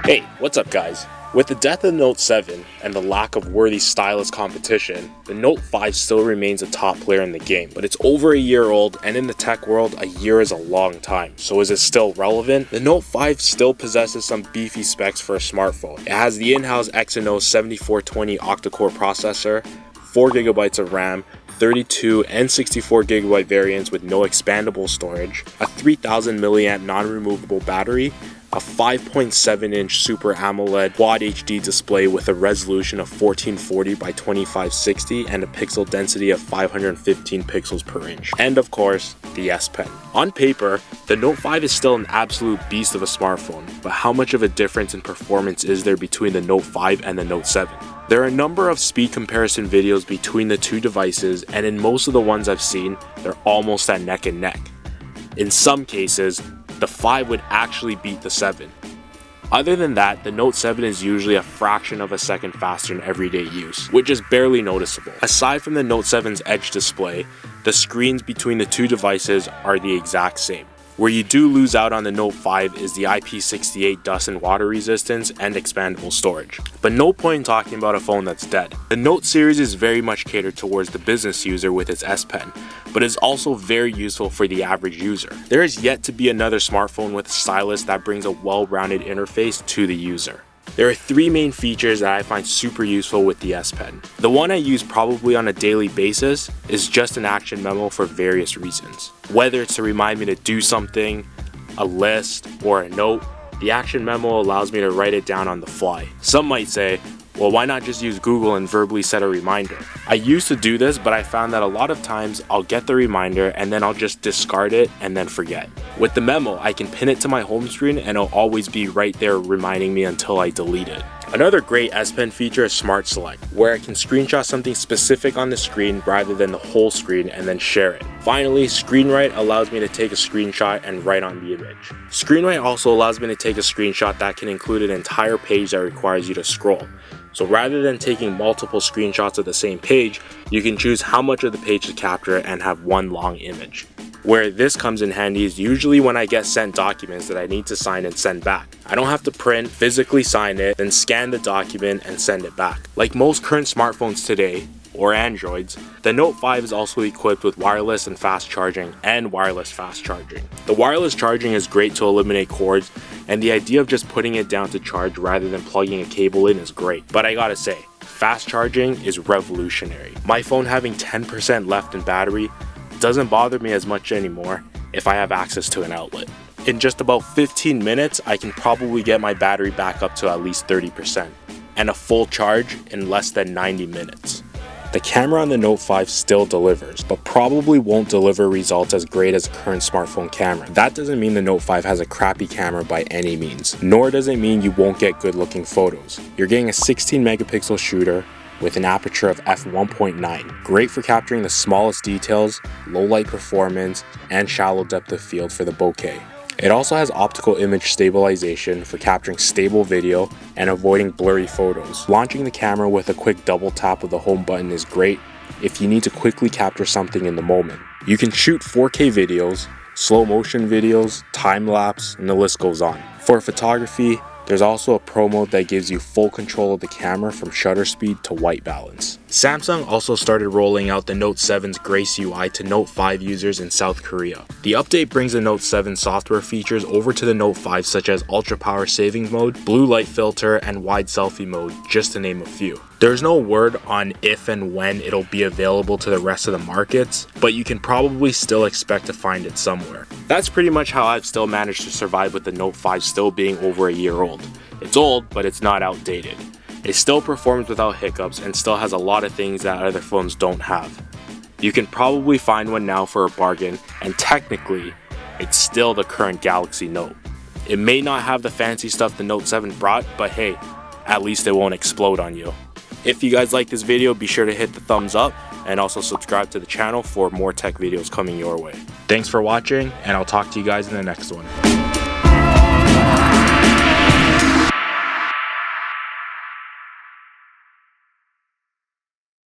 Hey, what's up guys? With the death of the Note 7 and the lack of worthy stylus competition, the Note 5 still remains a top player in the game, but it's over a year old, and in the tech world, a year is a long time. So is it still relevant? The Note 5 still possesses some beefy specs for a smartphone. It has the in-house Exynos 7420 octa-core processor, 4GB of RAM, 32 and 64GB variants with no expandable storage, a 3000 mAh non-removable battery, a 5.7-inch Super AMOLED Quad HD display with a resolution of 1440 by 2560 and a pixel density of 515 pixels per inch. And of course, the S Pen. On paper, the Note 5 is still an absolute beast of a smartphone, but how much of a difference in performance is there between the Note 5 and the Note 7? There are a number of speed comparison videos between the two devices, and in most of the ones I've seen, they're almost at neck and neck. In some cases, the 5 would actually beat the 7. Other than that, the Note 7 is usually a fraction of a second faster in everyday use, which is barely noticeable. Aside from the Note 7's Edge display, the screens between the two devices are the exact same. Where you do lose out on the Note 5 is the IP68 dust and water resistance and expandable storage. But no point in talking about a phone that's dead. The Note series is very much catered towards the business user with its S Pen, but is also very useful for the average user. There is yet to be another smartphone with a stylus that brings a well-rounded interface to the user. There are three main features that I find super useful with the S Pen. The one I use probably on a daily basis is just an action memo for various reasons. Whether it's to remind me to do something, a list, or a note, the action memo allows me to write it down on the fly. Some might say, well, why not just use Google and verbally set a reminder? I used to do this, but I found that a lot of times I'll get the reminder and then I'll just discard it and then forget. With the memo, I can pin it to my home screen and it'll always be right there reminding me until I delete it. Another great S Pen feature is Smart Select, where I can screenshot something specific on the screen rather than the whole screen and then share it. Finally, Screen Write allows me to take a screenshot and write on the image. Screen Write also allows me to take a screenshot that can include an entire page that requires you to scroll. So rather than taking multiple screenshots of the same page, you can choose how much of the page to capture and have one long image. Where this comes in handy is usually when I get sent documents that I need to sign and send back. I don't have to print, physically sign it, then scan the document and send it back. Like most current smartphones today, or Androids, the Note 5 is also equipped with wireless and fast charging and wireless fast charging. The wireless charging is great to eliminate cords, and the idea of just putting it down to charge rather than plugging a cable in is great. But I gotta say, fast charging is revolutionary. My phone having 10% left in battery doesn't bother me as much anymore if I have access to an outlet. In just about 15 minutes, I can probably get my battery back up to at least 30%, and a full charge in less than 90 minutes. The camera on the Note 5 still delivers, but probably won't deliver results as great as a current smartphone camera. That doesn't mean the Note 5 has a crappy camera by any means, nor does it mean you won't get good looking photos. You're getting a 16 megapixel shooter with an aperture of f1.9, great for capturing the smallest details, low light performance, and shallow depth of field for the bokeh. It also has optical image stabilization for capturing stable video and avoiding blurry photos. Launching the camera with a quick double tap of the home button is great if you need to quickly capture something in the moment. You can shoot 4K videos, slow motion videos, time lapse, and the list goes on. For photography, there's also a pro mode that gives you full control of the camera from shutter speed to white balance. Samsung also started rolling out the Note 7's Grace UI to Note 5 users in South Korea. The update brings the Note 7 software features over to the Note 5 such as ultra power saving mode, blue light filter, and wide selfie mode, just to name a few. There's no word on if and when it'll be available to the rest of the markets, but you can probably still expect to find it somewhere. That's pretty much how I've still managed to survive with the Note 5 still being over a year old. It's old, but it's not outdated. It still performs without hiccups and still has a lot of things that other phones don't have. You can probably find one now for a bargain, and technically, it's still the current Galaxy Note. It may not have the fancy stuff the Note 7 brought, but hey, at least it won't explode on you. If you guys like this video, be sure to hit the thumbs up and also subscribe to the channel for more tech videos coming your way. Thanks for watching, and I'll talk to you guys in the next one.